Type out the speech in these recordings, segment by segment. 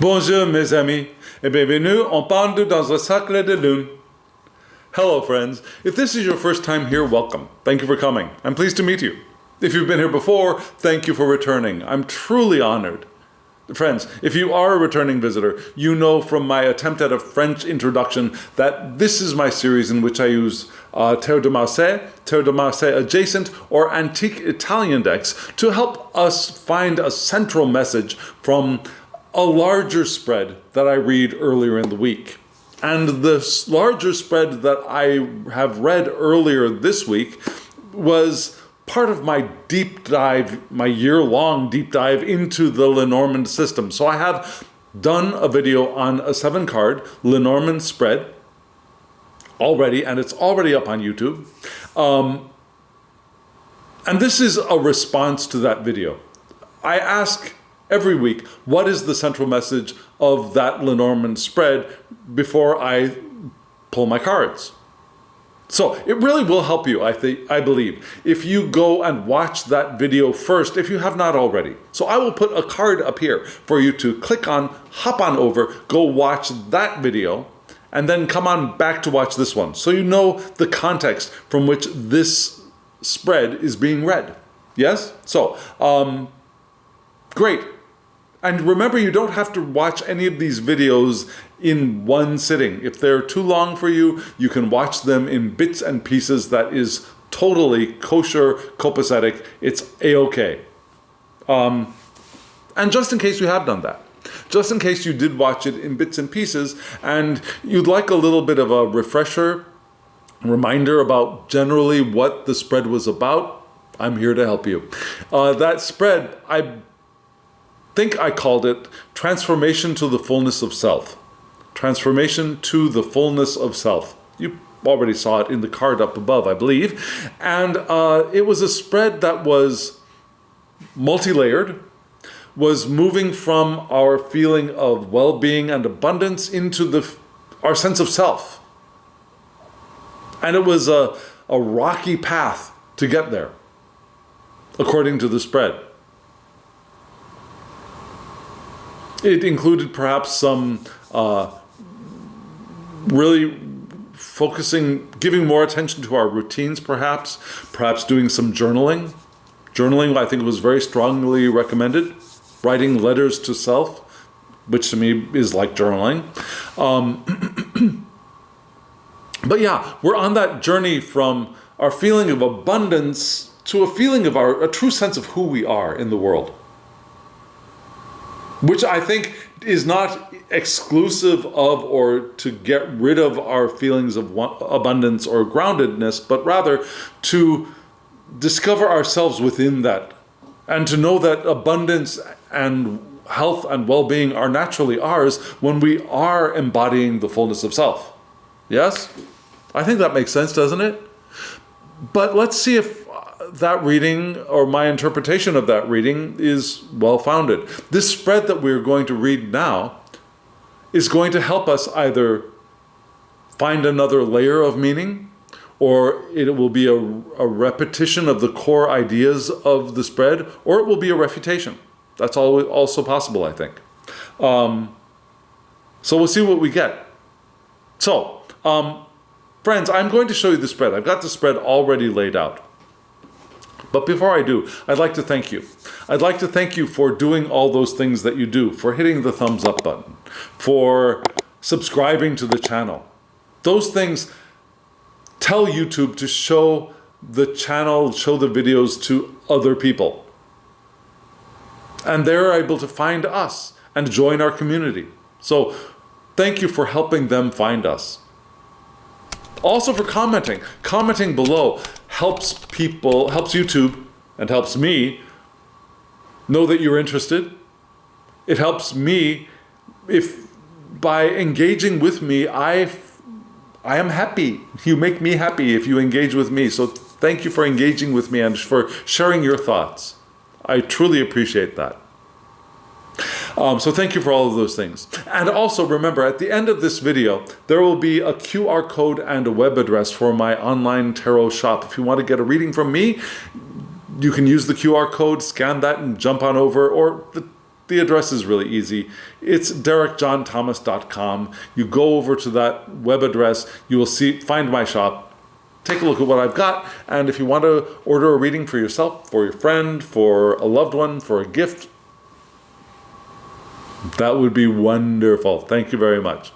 Bonjour mes amis, et bienvenue en Pendu dans le Cercle de Lune. Hello friends, if this is your first time here, welcome. Thank you for coming. I'm pleased to meet you. If you've been here before, thank you for returning. I'm truly honored. Friends, if you are a returning visitor, you know from my attempt at a French introduction that this is my series in which I use Tarot de Marseille adjacent or antique Italian decks to help us find a central message from a larger spread that I read earlier in the week. And this larger spread that I have read earlier this week was part of my deep dive, my year-long deep dive into the Lenormand system. So I have done a video on a 7-card Lenormand Spread already, and it's already up on YouTube. And this is a response to that video. I ask every week, what is the central message of that Lenormand Spread before I pull my cards? So it really will help you, I believe, if you go and watch that video first, if you have not already. So I will put a card up here for you to click on, hop on over, go watch that video, and then come on back to watch this one. So you know the context from which this spread is being read. Yes? So, great. And remember, you don't have to watch any of these videos in one sitting. If they're too long for you, you can watch them in bits and pieces. That is totally kosher, copacetic. It's A-okay. And just in case you have done that, just in case you did watch it in bits and pieces, and you'd like a little bit of a refresher, reminder about generally what the spread was about, I'm here to help you. That spread, I think I called it Transformation to the Fullness of Self. Transformation to the Fullness of Self. You already saw it in the card up above, I believe. And it was a spread that was multi-layered, was moving from our feeling of well-being and abundance into our sense of self. And it was a rocky path to get there, according to the spread. It included perhaps some really focusing, giving more attention to our routines, perhaps doing some journaling. Journaling, I think, was very strongly recommended. Writing letters to self, which to me is like journaling. But yeah, we're on that journey from our feeling of abundance to a feeling of a true sense of who we are in the world, which I think is not exclusive of or to get rid of our feelings of abundance or groundedness, but rather to discover ourselves within that, and to know that abundance and health and well-being are naturally ours when we are embodying the fullness of self. Yes? I think that makes sense, doesn't it? But let's see if that reading, or my interpretation of that reading, is well-founded. This spread that we're going to read now is going to help us either find another layer of meaning, or it will be a repetition of the core ideas of the spread, or it will be a refutation. That's also possible, I think. So we'll see what we get. So, friends, I'm going to show you the spread. I've got the spread already laid out. But before I do, I'd like to thank you. I'd like to thank you for doing all those things that you do, for hitting the thumbs up button, for subscribing to the channel. Those things tell YouTube to show the channel, show the videos to other people. And they're able to find us and join our community. So thank you for helping them find us. Also for commenting. Commenting below helps people, helps YouTube, and helps me know that you're interested. It helps me if by engaging with me, I am happy. You make me happy if you engage with me. So thank you for engaging with me and for sharing your thoughts. I truly appreciate that. So thank you for all of those things. And also remember, at the end of this video, there will be a QR code and a web address for my online tarot shop. If you want to get a reading from me, you can use the QR code, scan that and jump on over, or The address is really easy. It's derekjohnthomas.com. You go over to that web address, you will find my shop. Take a look at what I've got, and if you want to order a reading for yourself, for your friend, for a loved one, for a gift, that would be wonderful. Thank you very much.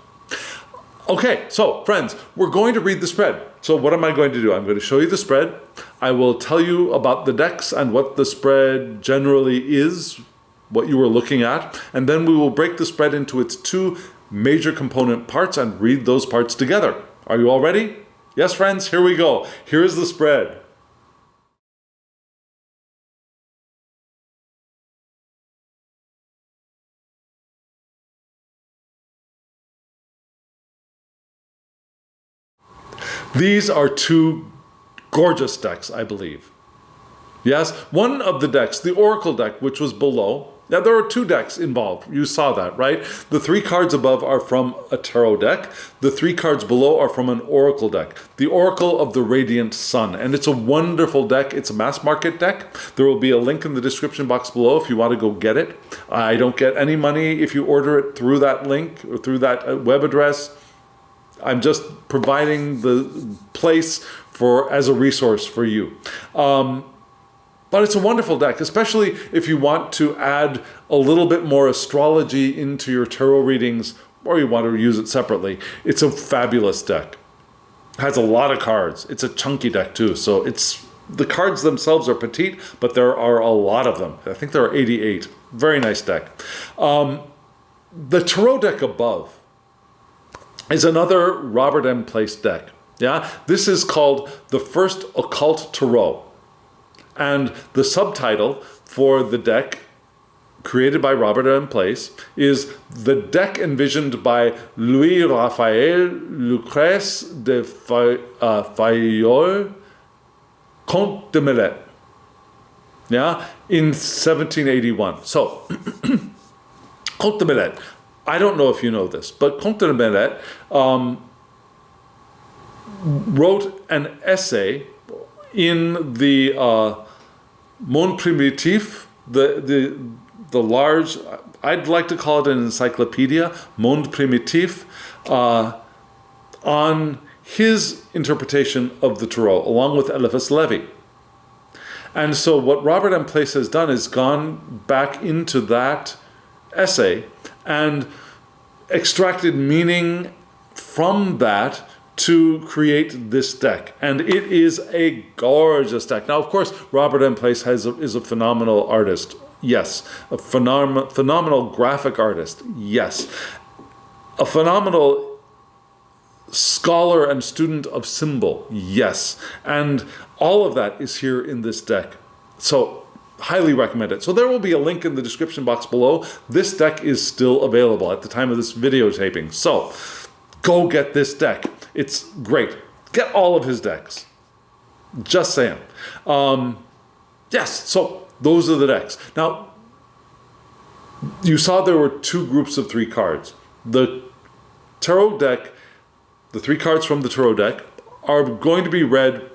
Okay, so friends, we're going to read the spread. So what am I going to do? I'm going to show you the spread. I will tell you about the decks and what the spread generally is, what you were looking at, and then we will break the spread into its two major component parts and read those parts together. Are you all ready? Yes, friends, here we go. Here's the spread. These are two gorgeous decks, I believe. Yes, one of the decks, the Oracle deck, which was below. Now, there are two decks involved. You saw that, right? The three cards above are from a tarot deck. The three cards below are from an Oracle deck. The Oracle of the Radiant Sun. And it's a wonderful deck. It's a mass market deck. There will be a link in the description box below if you want to go get it. I don't get any money if you order it through that link or through that web address. I'm just providing the place as a resource for you. But it's a wonderful deck, especially if you want to add a little bit more astrology into your tarot readings, or you want to use it separately. It's a fabulous deck. It has a lot of cards. It's a chunky deck too. So the cards themselves are petite, but there are a lot of them. I think there are 88. Very nice deck. The tarot deck above is another Robert M. Place deck. Yeah, this is called the First Occult Tarot. And the subtitle for the deck created by Robert M. Place is The Deck Envisioned by Louis Raphael Lucrece de Fayol, Comte de Millet. Yeah, in 1781. So, Comte de Millet. I don't know if you know this, but Comte de Millet wrote an essay in the Monde Primitif, the large, I'd like to call it an encyclopedia, Monde Primitif, on his interpretation of the Tarot, along with Eliphas Levi. And so what Robert M. Place has done is gone back into that essay and extracted meaning from that to create this deck, and it is a gorgeous deck. Now, of course, Robert M. Place is a phenomenal artist. Yes, a phenomenal graphic artist. Yes, a phenomenal scholar and student of symbol. Yes, and all of that is here in this deck. So, highly recommend it. So there will be a link in the description box below. This deck is still available at the time of this videotaping. So, go get this deck. It's great. Get all of his decks. Just saying. Yes, so those are the decks. Now, you saw there were two groups of three cards. The tarot deck, the three cards from the tarot deck, are going to be read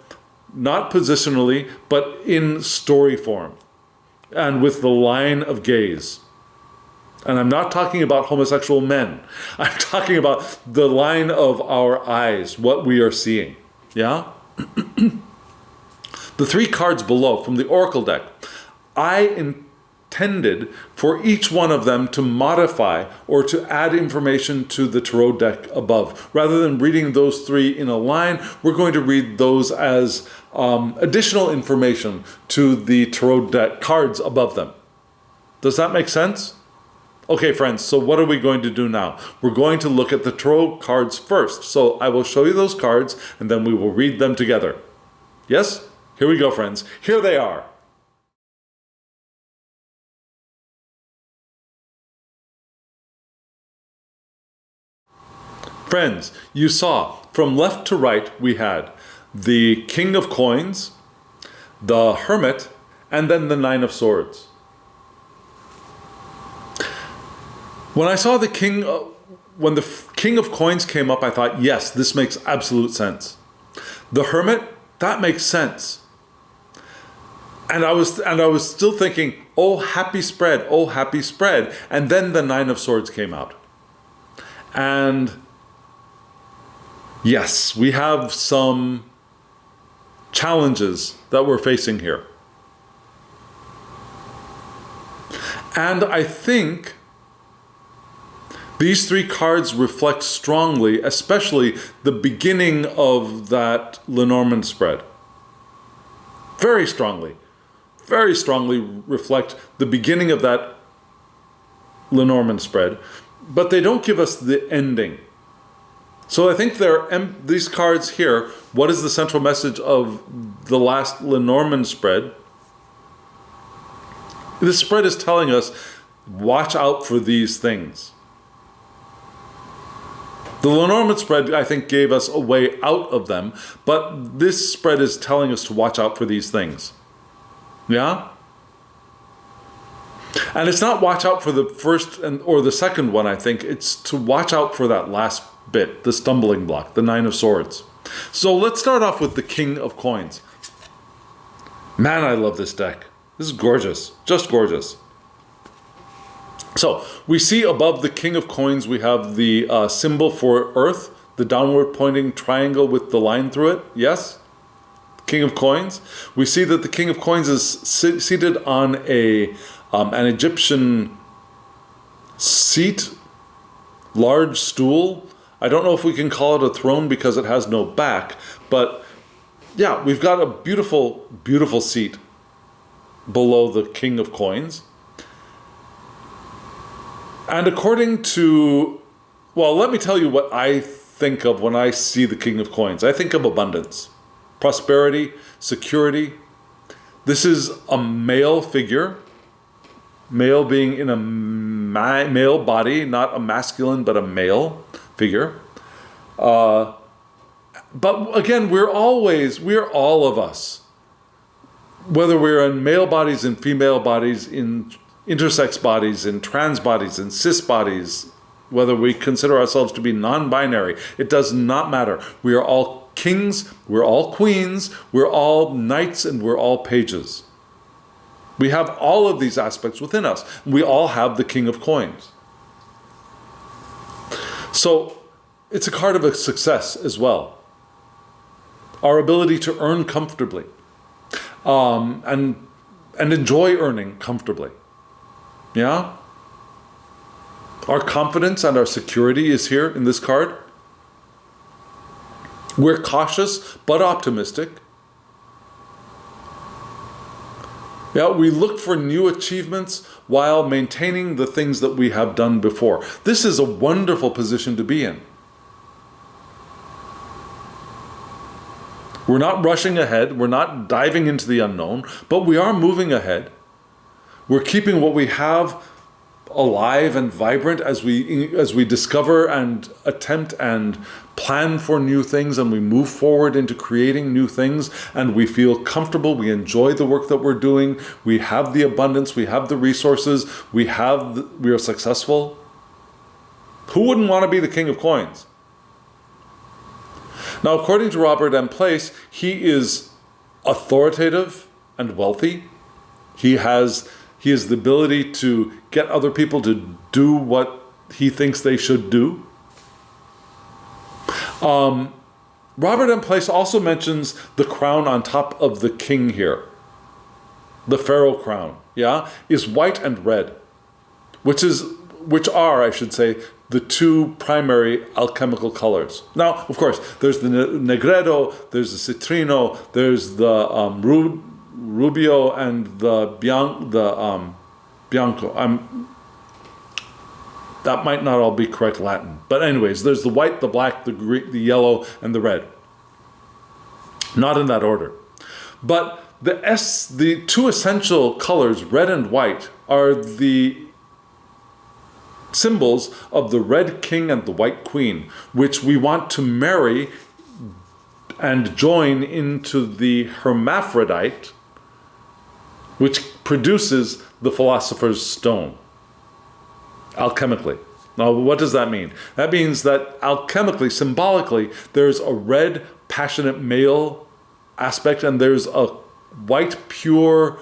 not positionally, but in story form and with the line of gaze. And I'm not talking about homosexual men. I'm talking about the line of our eyes, what we are seeing. Yeah? The three cards below from the Oracle deck, I intended for each one of them to modify or to add information to the tarot deck above. Rather than reading those three in a line, we're going to read those as additional information to the tarot deck cards above them. Does that make sense? Okay, friends, so what are we going to do now? We're going to look at the tarot cards first. So I will show you those cards, and then we will read them together. Yes? Here we go, friends. Here they are. Friends, you saw from left to right we had the King of Coins, the Hermit, and then the Nine of Swords. When I saw the when the King of Coins came up, I thought, yes, this makes absolute sense. The Hermit, that makes sense. And I was still thinking, oh, happy spread, oh, happy spread. And then the Nine of Swords came out. And yes, we have some challenges that we're facing here. And I think these three cards reflect strongly, especially the beginning of that Lenormand spread. Very strongly reflect the beginning of that Lenormand spread, but they don't give us the ending. So I think these cards here, what is the central message of the last Lenormand spread? This spread is telling us, watch out for these things. The Lenormand spread, I think, gave us a way out of them, but this spread is telling us to watch out for these things. Yeah? And it's not watch out for the first or the second one, I think. It's to watch out for that last bit, the stumbling block, the Nine of Swords. So let's start off with the King of Coins. Man, I love this deck. This is gorgeous, just gorgeous. So we see above the King of Coins, we have the symbol for Earth, the downward pointing triangle with the line through it. Yes? King of Coins. We see that the King of Coins is seated on an Egyptian seat, large stool. I don't know if we can call it a throne because it has no back, but yeah, we've got a beautiful, beautiful seat below the King of Coins. And according to, well, let me tell you what I think of when I see the King of Coins. I think of abundance, prosperity, security. This is a male figure, male being in a male body, not a masculine, but a male figure. But again, we're all of us, whether we're in male bodies, in female bodies, in intersex bodies, in trans bodies, in cis bodies, whether we consider ourselves to be non-binary, it does not matter. We are all kings, we're all queens, we're all knights, and we're all pages. We have all of these aspects within us. We all have the King of Coins. So it's a card of a success as well. Our ability to earn comfortably and enjoy earning comfortably. Yeah? Our confidence and our security is here in this card. We're cautious but optimistic. Yeah, we look for new achievements while maintaining the things that we have done before. This is a wonderful position to be in. We're not rushing ahead, we're not diving into the unknown, but we are moving ahead. We're keeping what we have alive and vibrant as we discover and attempt and plan for new things, and we move forward into creating new things, and we feel comfortable, we enjoy the work that we're doing, we have the abundance, we have the resources, we are successful. Who wouldn't want to be the King of Coins? Now, according to Robert M. Place, he is authoritative and wealthy. He has the ability to get other people to do what he thinks they should do. Robert M. Place also mentions the crown on top of the king here. The pharaoh crown, yeah, is white and red, which are, I should say, the two primary alchemical colors. Now, of course, there's the negredo, there's the citrino, there's the rubio, and the bianco. That might not all be correct Latin, but anyways, there's the white, the black, the green, the yellow, and the red. Not in that order, but the two essential colors, red and white, are the symbols of the red king and the white queen, which we want to marry and join into the hermaphrodite, which produces the philosopher's stone, alchemically. Now, what does that mean? That means that alchemically, symbolically, there's a red, passionate male aspect, and there's a white, pure,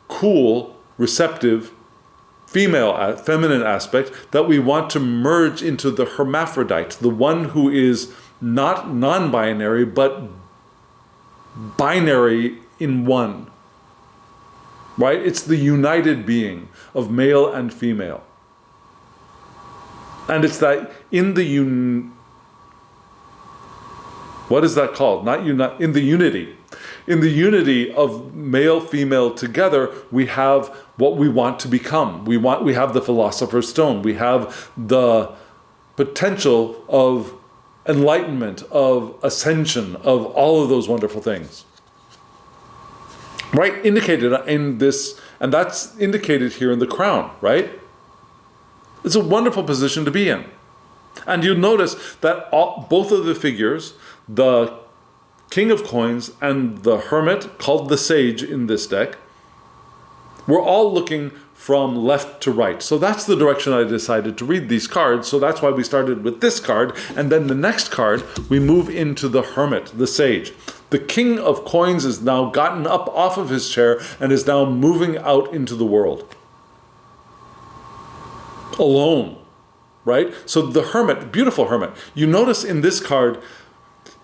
cool, receptive, feminine aspect that we want to merge into the hermaphrodite, the one who is not non-binary, but binary in one. Right? It's the united being of male and female. And it's that in the what is that called? In the unity. In the unity of male, female together, we have what we want to become. We have the Philosopher's Stone. We have the potential of enlightenment, of ascension, of all of those wonderful things. Right? Indicated in this, and that's indicated here in the crown, right? It's a wonderful position to be in. And you'll notice that both of the figures, the King of Coins and the Hermit, called the Sage in this deck, we're all looking from left to right. So that's the direction I decided to read these cards. So that's why we started with this card. And then the next card, we move into the Hermit, the Sage. The King of Coins has now gotten up off of his chair and is now moving out into the world. Alone, right? So the Hermit, beautiful Hermit. You notice in this card,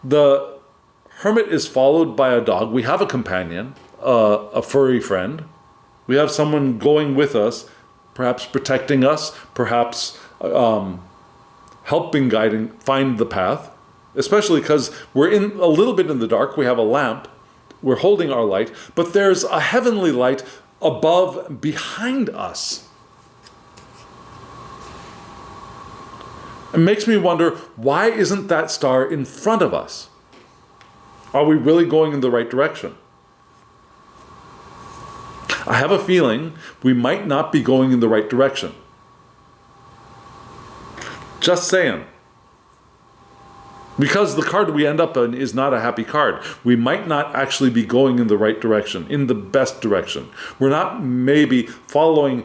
the Hermit is followed by a dog. We have a companion, a furry friend. We have someone going with us, perhaps protecting us, perhaps helping, guiding, find the path. Especially because we're in a little bit in the dark. We have a lamp. We're holding our light. But there's a heavenly light above, behind us. It makes me wonder, why isn't that star in front of us? Are we really going in the right direction? I have a feeling we might not be going in the right direction. Just saying. Because the card we end up in is not a happy card. We might not actually be going in the right direction, in the best direction. We're not maybe following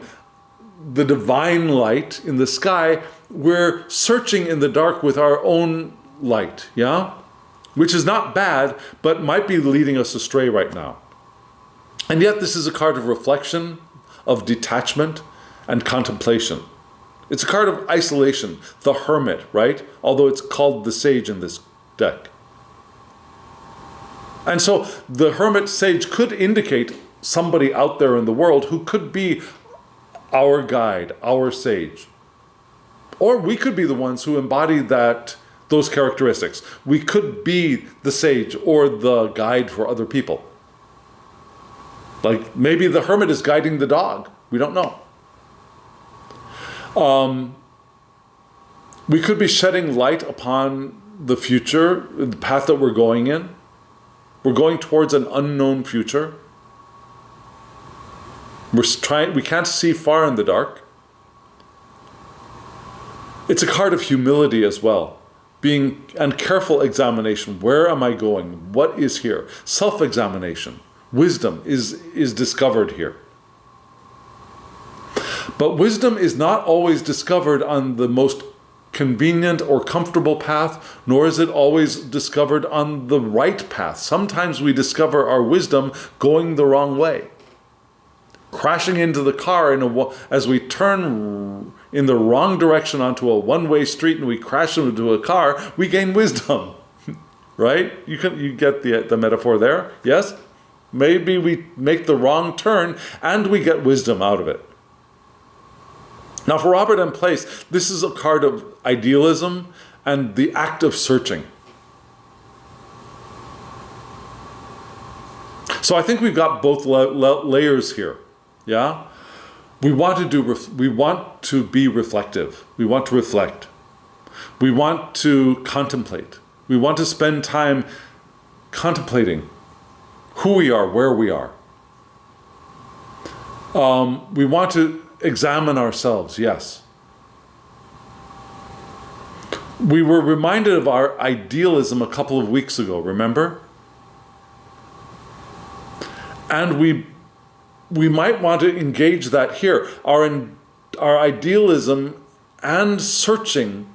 the divine light in the sky. We're searching in the dark with our own light, yeah? Which is not bad, but might be leading us astray right now. And yet this is a card of reflection, of detachment, and contemplation. It's a card of isolation, the Hermit, right? Although it's called the Sage in this deck. And so the Hermit Sage could indicate somebody out there in the world who could be our guide, our sage. Or we could be the ones who embody those characteristics. We could be the sage or the guide for other people. Like maybe the Hermit is guiding the dog. We don't know. We could be shedding light upon the future, the path that we're going in. We're going towards an unknown future. We can't see far in the dark. It's a card of humility as well. And careful examination. Where am I going? What is here? Self-examination. Wisdom is discovered here. But wisdom is not always discovered on the most convenient or comfortable path, nor is it always discovered on the right path. Sometimes we discover our wisdom going the wrong way. Crashing into the car as we turn in the wrong direction onto a one-way street and we crash into a car, we gain wisdom. Right? You get the metaphor there? Yes? Maybe we make the wrong turn and we get wisdom out of it. Now for Robert M. Place, this is a card of idealism and the act of searching. So I think we've got both layers here. Yeah? We want to be reflective. We want to reflect. We want to contemplate. We want to spend time contemplating who we are, where we are. We want to examine ourselves, yes. We were reminded of our idealism a couple of weeks ago, remember? And we might want to engage that here. Our idealism and searching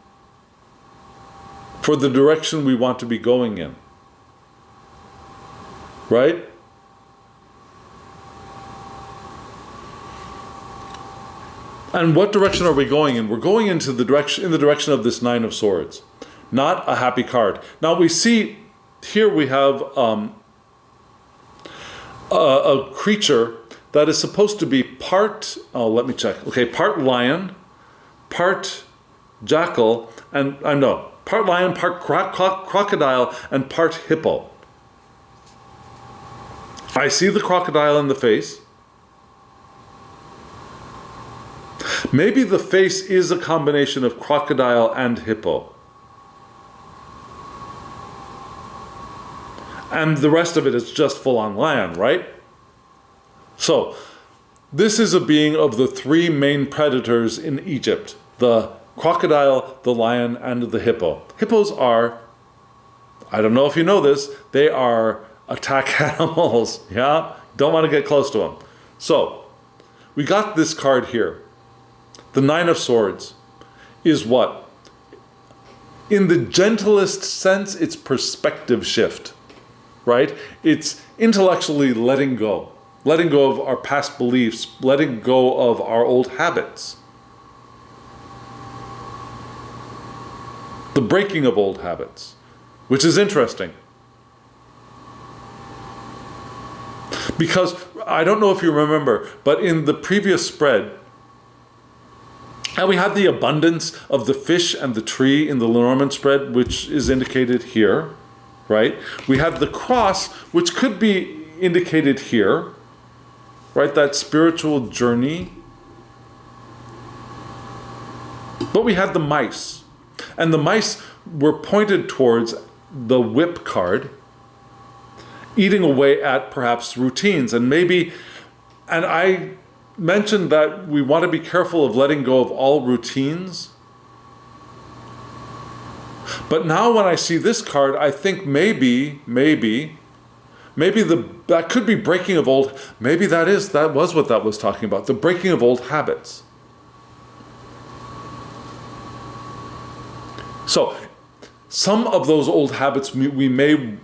for the direction we want to be going in. Right? And what direction are we going in? We're going in the direction of this Nine of Swords. Not a happy card. Now we see here we have a creature that is supposed to be part, let me check. Okay, part lion, part jackal, and no, part lion, part crocodile, and part hippo. I see the crocodile in the face. Maybe the face is a combination of crocodile and hippo. And the rest of it is just full-on lion, right? So, this is a being of the three main predators in Egypt. The crocodile, the lion, and the hippo. Hippos are, I don't know if you know this, they are attack animals, yeah? Don't want to get close to them. So, we got this card here. The Nine of Swords is what? In the gentlest sense, it's perspective shift, right? It's intellectually letting go of our past beliefs, letting go of our old habits. The breaking of old habits, which is interesting. Because, I don't know if you remember, but in the previous spread, and we had the abundance of the fish and the tree in the Lenormand Spread, which is indicated here, right? We had the cross, which could be indicated here, right? That spiritual journey. But we had the mice. And the mice were pointed towards the whip card, eating away at perhaps routines. And maybe, and I mentioned that we want to be careful of letting go of all routines. But now when I see this card, I think maybe that could be breaking of old, maybe that was what that was talking about, the breaking of old habits. So, some of those old habits we may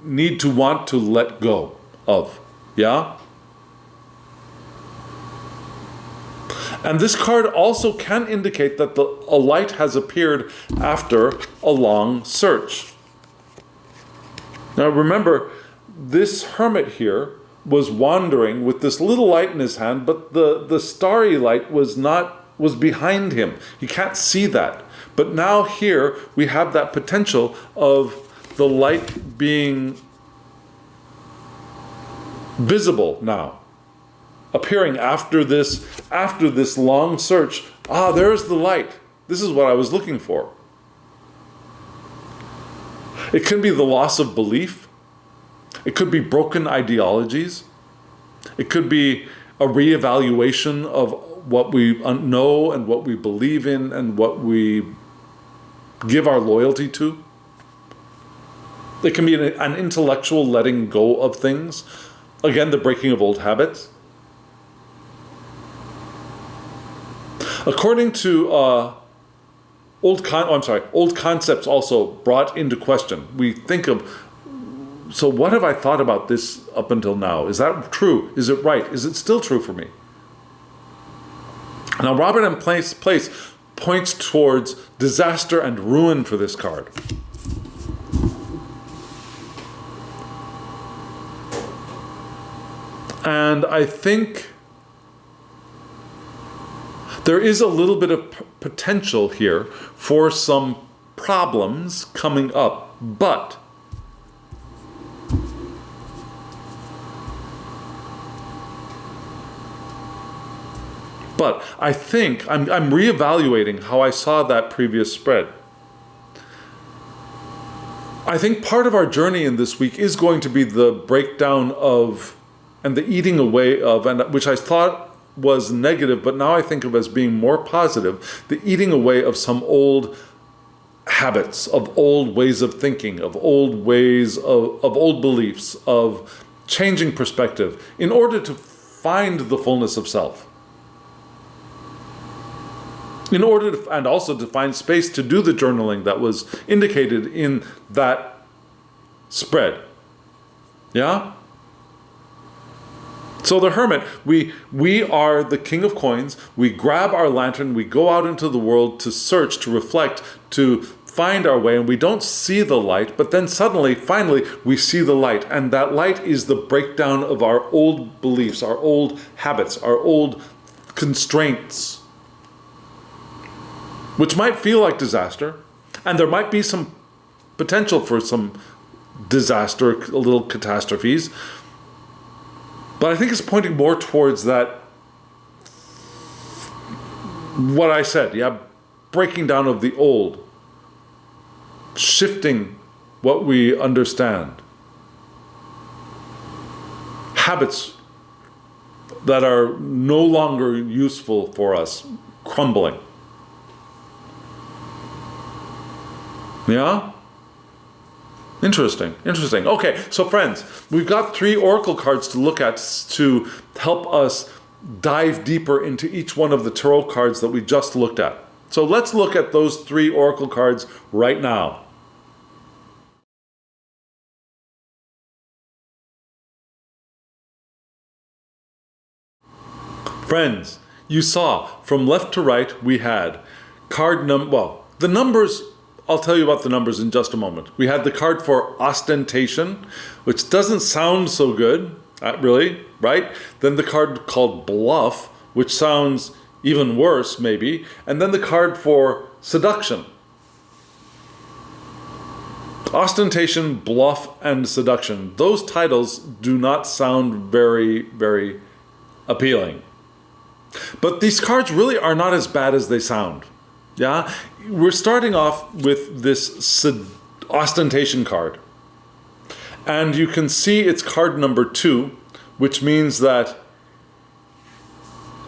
need to want to let go of, yeah? And this card also can indicate that a light has appeared after a long search. Now remember, this hermit here was wandering with this little light in his hand, but the starry light was behind him. You can't see that. But now here we have that potential of the light being visible now, appearing after this long search. There's the light. This is what I was looking for. It can be the loss of belief. It could be broken ideologies. It could be a reevaluation of what we know and what we believe in and what we give our loyalty to. It can be an intellectual letting go of things. Again, the breaking of old habits. According to old concepts also brought into question. We think of, so what have I thought about this up until now? Is that true? Is it right? Is it still true for me? Now, Robert M. Place points towards disaster and ruin for this card. And I think there is a little bit of potential here for some problems coming up, but I think I'm reevaluating how I saw that previous spread. I think part of our journey in this week is going to be the breakdown of and the eating away of, and which I thought was negative, but now I think of as being more positive, the eating away of some old habits, of old ways of thinking, of old ways of old beliefs, of changing perspective in order to find the fullness of self. In order to, and also to find space to do the journaling that was indicated in that spread. Yeah? So the Hermit, we are the king of coins. We grab our lantern, we go out into the world to search, to reflect, to find our way, and we don't see the light, but then suddenly, finally, we see the light. And that light is the breakdown of our old beliefs, our old habits, our old constraints, which might feel like disaster. And there might be some potential for some disaster, little catastrophes. But I think it's pointing more towards that, what I said, yeah, breaking down of the old, shifting what we understand, habits that are no longer useful for us, crumbling. Yeah? Interesting. Okay, so friends, we've got 3 oracle cards to look at to help us dive deeper into each one of the tarot cards that we just looked at. So let's look at those 3 oracle cards right now. Friends, you saw from left to right we had the numbers. I'll tell you about the numbers in just a moment. We had the card for ostentation, which doesn't sound so good, really, right? Then the card called bluff, which sounds even worse, maybe. And then the card for seduction. Ostentation, bluff, and seduction. Those titles do not sound very, very appealing. But these cards really are not as bad as they sound. Yeah, we're starting off with this ostentation card. And you can see it's card number 2, which means that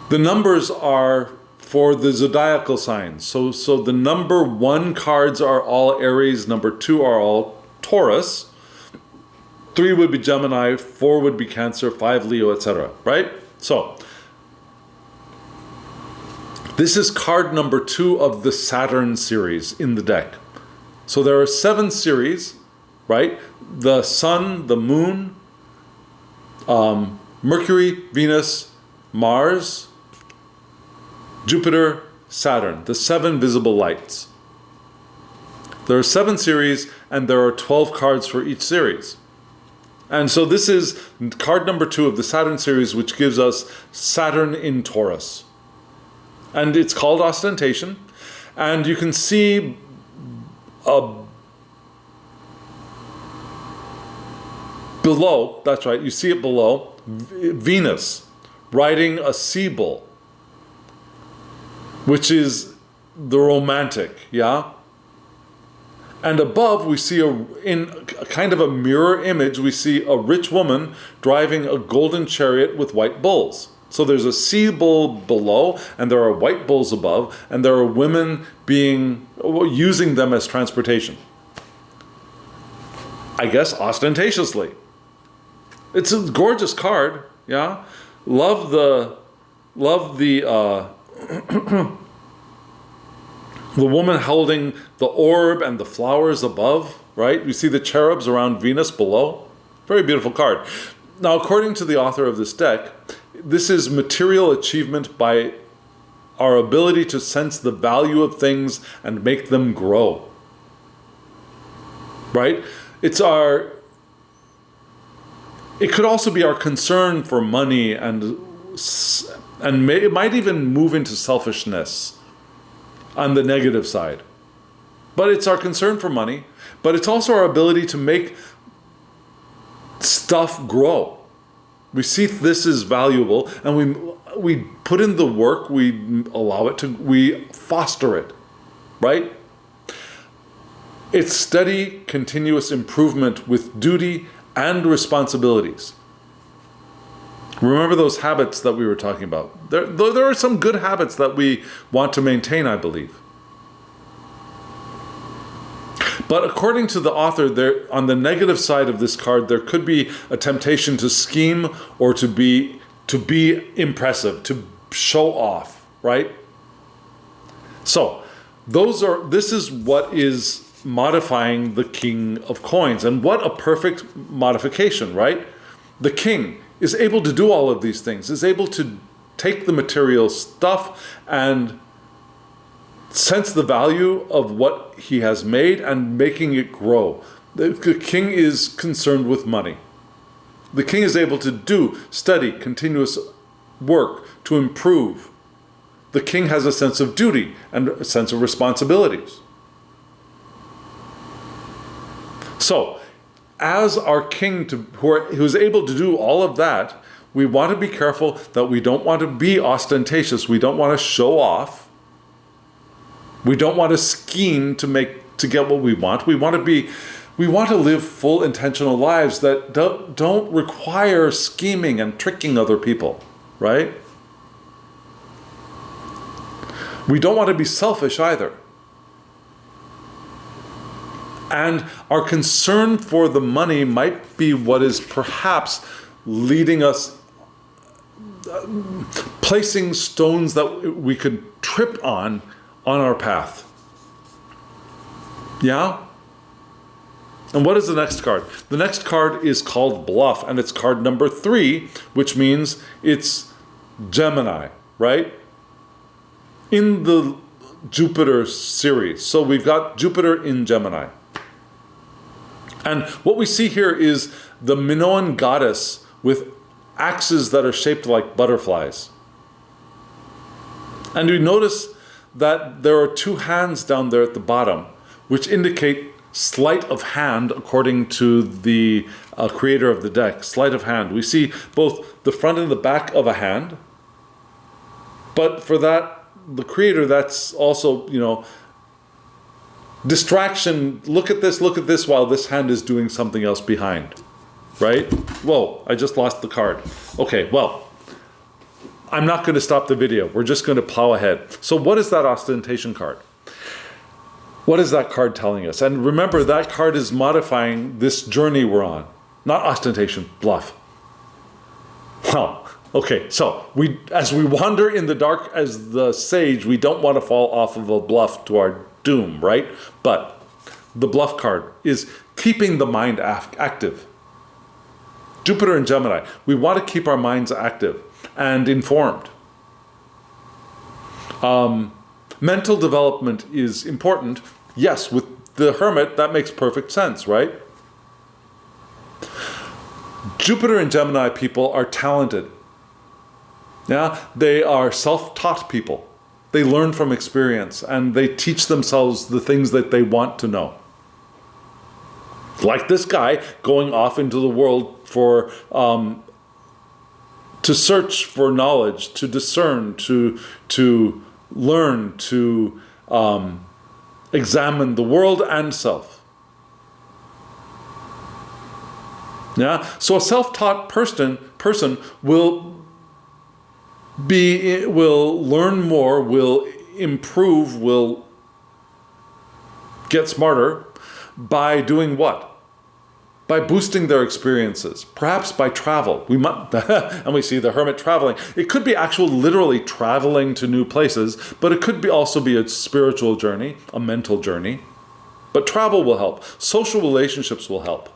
the numbers are for the zodiacal signs. So the number 1 cards are all Aries, number 2 are all Taurus, 3 would be Gemini, 4 would be Cancer, 5 Leo, etc. Right? So this is card number 2 of the Saturn series in the deck. So there are 7 series, right? The Sun, the Moon, Mercury, Venus, Mars, Jupiter, Saturn, the 7 visible lights. There are 7 series and there are 12 cards for each series. And so this is card number 2 of the Saturn series, which gives us Saturn in Taurus. And it's called ostentation. And you can see below, that's right, you see it below, Venus riding a sea bull, which is the romantic, yeah? And above we see, in kind of a mirror image, we see a rich woman driving a golden chariot with white bulls. So there's a sea bull below, and there are white bulls above, and there are women using them as transportation. I guess ostentatiously. It's a gorgeous card, yeah? Love the the woman holding the orb and the flowers above, right? We see the cherubs around Venus below. Very beautiful card. Now, according to the author of this deck, this is material achievement by our ability to sense the value of things and make them grow. Right? It could also be our concern for money and it might even move into selfishness on the negative side. But it's our concern for money, but it's also our ability to make stuff grow. We see this is valuable, and we put in the work, we foster it, right? It's steady, continuous improvement with duty and responsibilities. Remember those habits that we were talking about. There are some good habits that we want to maintain, I believe. But according to the author, on the negative side of this card, there could be a temptation to scheme or to be impressive, to show off, right? So this is what is modifying the King of Coins. And what a perfect modification, right? The king is able to do all of these things, is able to take the material stuff and sense the value of what he has made and making it grow. The king is concerned with money. The king is able to do steady, continuous work to improve. The king has a sense of duty and a sense of responsibilities. So, as our king who's able to do all of that, we want to be careful that we don't want to be ostentatious. We don't want to show off. We don't want to scheme to get what we want. We want to live full intentional lives that don't require scheming and tricking other people, right? We don't want to be selfish either. And our concern for the money might be what is perhaps leading us, placing stones that we could trip on our path. Yeah? And what is the next card? The next card is called Bluff, and it's card number 3, which means it's Gemini, right? In the Jupiter series. So we've got Jupiter in Gemini. And what we see here is the Minoan goddess with axes that are shaped like butterflies. And you notice that there are 2 hands down there at the bottom, which indicate sleight of hand according to the creator of the deck. Sleight of hand. We see both the front and the back of a hand, but for that, the creator, that's also, distraction. Look at this while this hand is doing something else behind, right? Whoa, I just lost the card. Okay, well, I'm not going to stop the video. We're just going to plow ahead. So what is that ostentation card? What is that card telling us? And remember, that card is modifying this journey we're on. Not ostentation, bluff. Well, okay, so as we wander in the dark as the sage, we don't want to fall off of a bluff to our doom, right? But the bluff card is keeping the mind active. Jupiter and Gemini, we want to keep our minds active and informed. Mental development is important. Yes, with the Hermit, that makes perfect sense, right? Jupiter and Gemini people are talented. Yeah, they are self-taught people. They learn from experience and they teach themselves the things that they want to know. Like this guy going off into the world for to search for knowledge, to discern, to learn, to examine the world and self. Yeah, so a self-taught person will learn more, will improve, will get smarter by doing what? By boosting their experiences, perhaps by travel. We might, and we see the Hermit traveling. It could be literally traveling to new places, but it could also be a spiritual journey, a mental journey. But travel will help. Social relationships will help.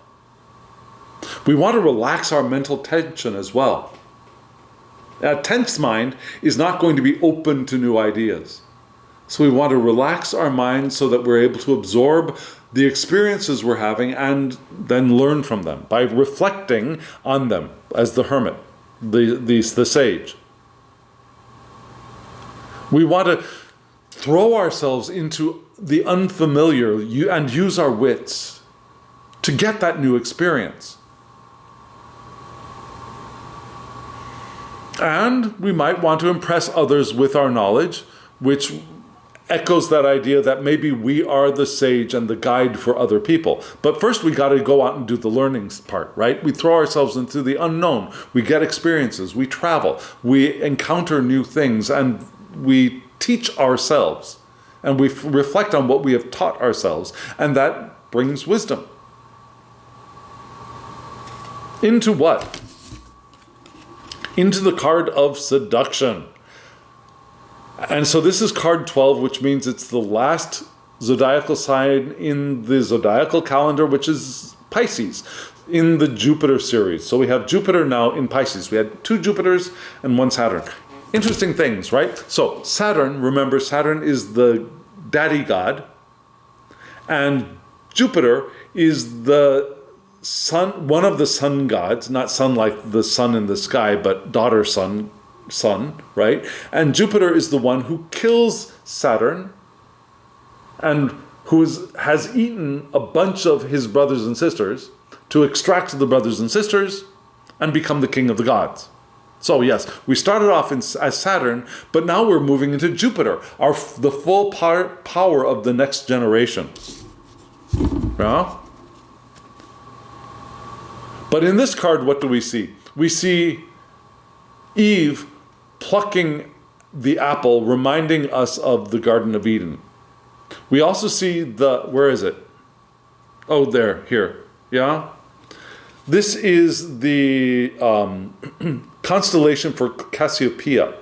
We want to relax our mental tension as well. A tense mind is not going to be open to new ideas. So we want to relax our minds so that we're able to absorb the experiences we're having and then learn from them by reflecting on them as the Hermit, the sage. We want to throw ourselves into the unfamiliar and use our wits to get that new experience. And we might want to impress others with our knowledge, which echoes that idea that maybe we are the sage and the guide for other people. But first we got to go out and do the learning part, right? We throw ourselves into the unknown. We get experiences. We travel. We encounter new things and we teach ourselves. And we reflect on what we have taught ourselves. And that brings wisdom. Into what? Into the card of seduction. And so this is card 12, which means it's the last zodiacal sign in the zodiacal calendar, which is Pisces. in the Jupiter series. So we have Jupiter now in Pisces. We had 2 Jupiters and 1 Saturn. Interesting things, right? So Saturn, remember, Saturn is the daddy god, and Jupiter is the sun, one of the sun gods, not sun like the sun in the sky, but daughter sun, right? And Jupiter is the one who kills Saturn and has eaten a bunch of his brothers and sisters to extract the brothers and sisters and become the king of the gods. So yes, we started off as Saturn, but now we're moving into Jupiter, the full power of the next generation. Yeah? But in this card, what do we see? We see Eve plucking the apple, reminding us of the Garden of Eden. We also see where is it? Oh, here. Yeah? This is the constellation for Cassiopeia.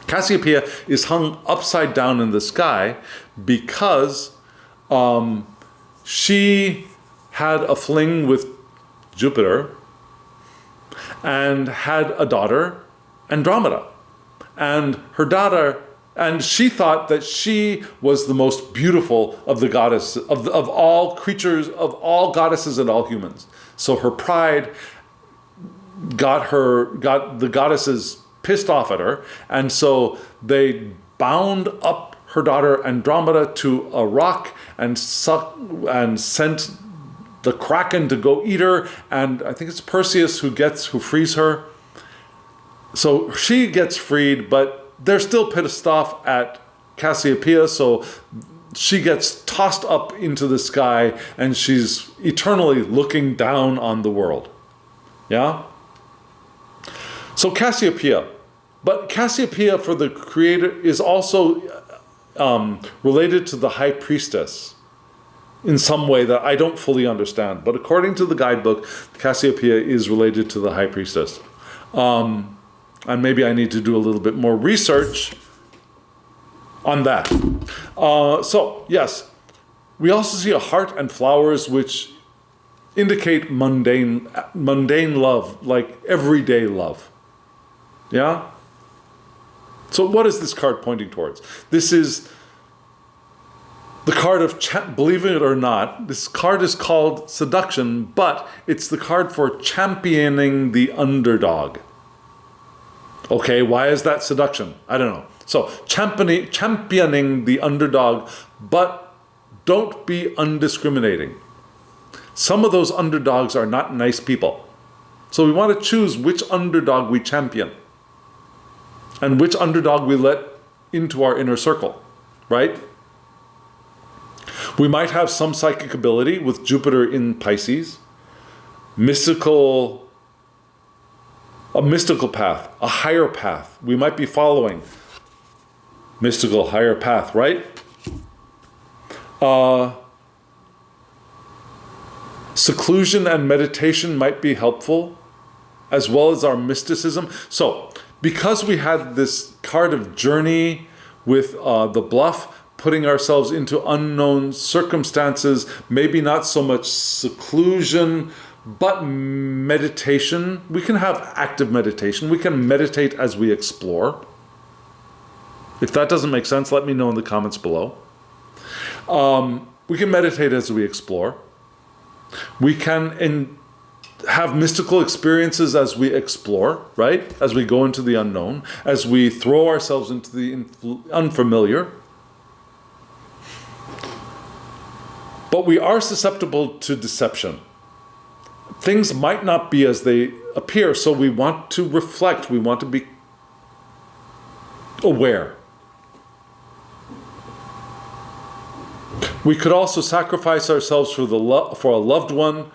Cassiopeia is hung upside down in the sky because she had a fling with Jupiter and had a daughter, Andromeda. And her daughter, and she thought that she was the most beautiful of the goddess, of all creatures, of all goddesses and all humans. So her pride got the goddesses pissed off at her, and so they bound up her daughter Andromeda to a rock and sent the Kraken to go eat her, and I think it's Perseus who frees her. So she gets freed, but they're still pissed off at Cassiopeia, so she gets tossed up into the sky and she's eternally looking down on the world. Yeah? So Cassiopeia. But Cassiopeia for the creator is also related to the high priestess in some way that I don't fully understand. But according to the guidebook, Cassiopeia is related to the high priestess. And maybe I need to do a little bit more research on that. So, yes, we also see a heart and flowers, which indicate mundane love, like everyday love. Yeah? So what is this card pointing towards? This is the card of, believe it or not, this card is called Seduction, but it's the card for championing the underdog. Okay, why is that seduction? I don't know. So, championing the underdog, but don't be undiscriminating. Some of those underdogs are not nice people. So we want to choose which underdog we champion and which underdog we let into our inner circle, right? We might have some psychic ability with Jupiter in Pisces, a mystical path, a higher path. We might be following mystical higher path, right? Seclusion and meditation might be helpful, as well as our mysticism. So, because we had this card of journey with the bluff, putting ourselves into unknown circumstances, maybe not so much seclusion, but meditation. We can have active meditation. We can meditate as we explore. If that doesn't make sense, let me know in the comments below. We can meditate as we explore. We can have mystical experiences as we explore, right? As we go into the unknown, as we throw ourselves into the unfamiliar. But we are susceptible to deception. Things might not be as they appear, so we want to reflect. We want to be aware. We could also sacrifice ourselves for a loved one,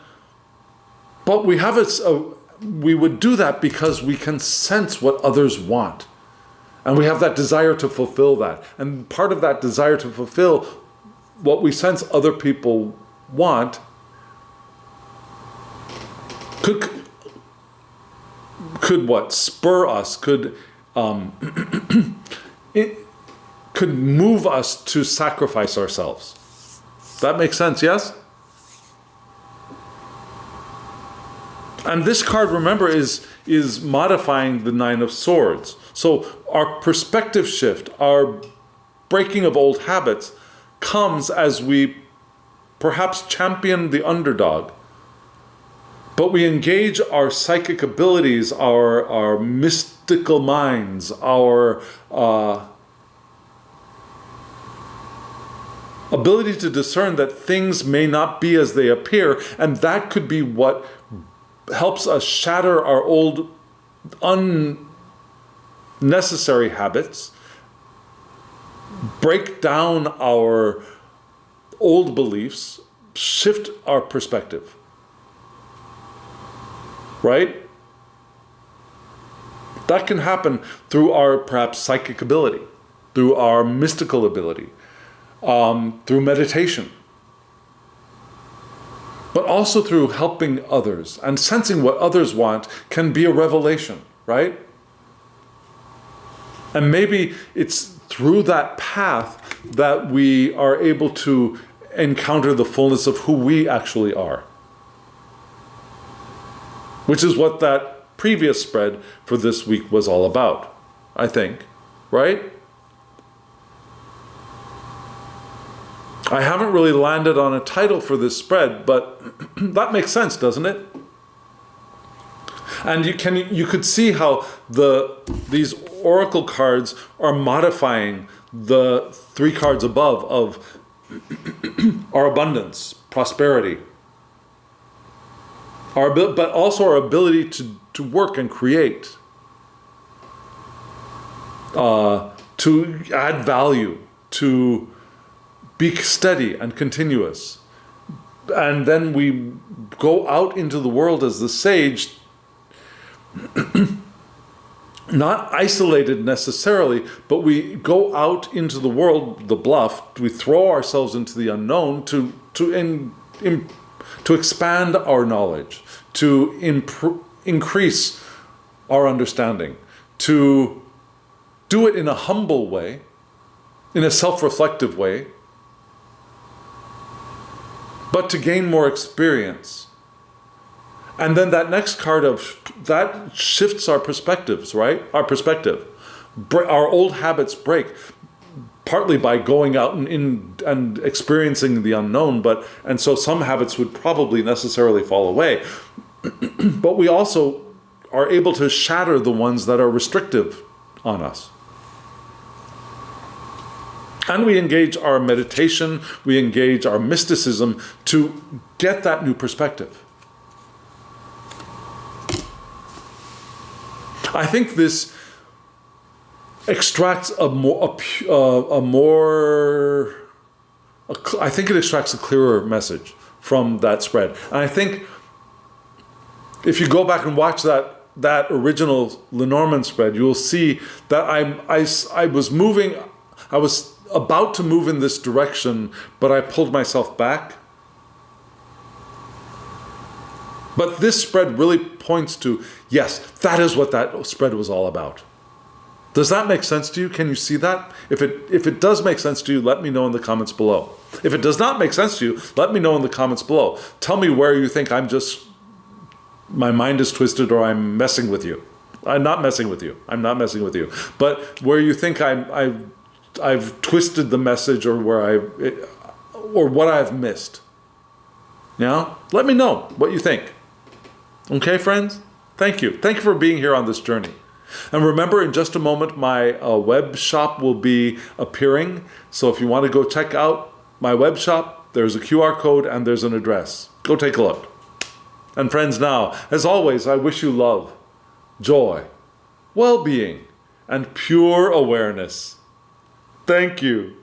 but we would do that because we can sense what others want, and we have that desire to fulfill that. And part of that desire to fulfill what we sense other people want could what spur us, could move us to sacrifice ourselves. That makes sense, yes? And this card, remember, is modifying the Nine of Swords. So our perspective shift, our breaking of old habits, comes as we perhaps champion the underdog, but we engage our psychic abilities, our mystical minds, our ability to discern that things may not be as they appear, and that could be what helps us shatter our old unnecessary habits, break down our old beliefs, shift our perspective. Right? That can happen through our perhaps psychic ability, through our mystical ability, through meditation, but also through helping others and sensing what others want can be a revelation, right? And maybe it's through that path that we are able to encounter the fullness of who we actually are. Which is what that previous spread for this week was all about, I think, right? I haven't really landed on a title for this spread, but that makes sense, doesn't it? And you could see how these oracle cards are modifying the three cards above of our abundance, prosperity, but also our ability to work and create, to add value, to be steady and continuous. And then we go out into the world as the sage, not isolated necessarily, but we go out into the world, the bluff, we throw ourselves into the unknown to expand our knowledge, to increase our understanding, to do it in a humble way, in a self-reflective way, but to gain more experience. And then that next card that shifts our perspectives, right? Our perspective. Our old habits break, partly by going out and experiencing the unknown, and so some habits would probably necessarily fall away. But we also are able to shatter the ones that are restrictive on us. And we engage our meditation, we engage our mysticism to get that new perspective. I think this extracts I think it extracts a clearer message from that spread. And I think if you go back and watch that original Lenormand spread, you will see that I was about to move in this direction, but I pulled myself back. But this spread really points to, yes, that is what that spread was all about. Does that make sense to you? Can you see that? If it does make sense to you, let me know in the comments below. If it does not make sense to you, let me know in the comments below. Tell me where you think my mind is twisted or I'm messing with you. I'm not messing with you. I'm not messing with you. But where you think I've twisted the message or what I've missed. Yeah? Let me know what you think. Okay, friends? Thank you. Thank you for being here on this journey. And remember, in just a moment, my web shop will be appearing. So if you want to go check out my web shop, there's a QR code and there's an address. Go take a look. And friends, now, as always, I wish you love, joy, well-being, and pure awareness. Thank you.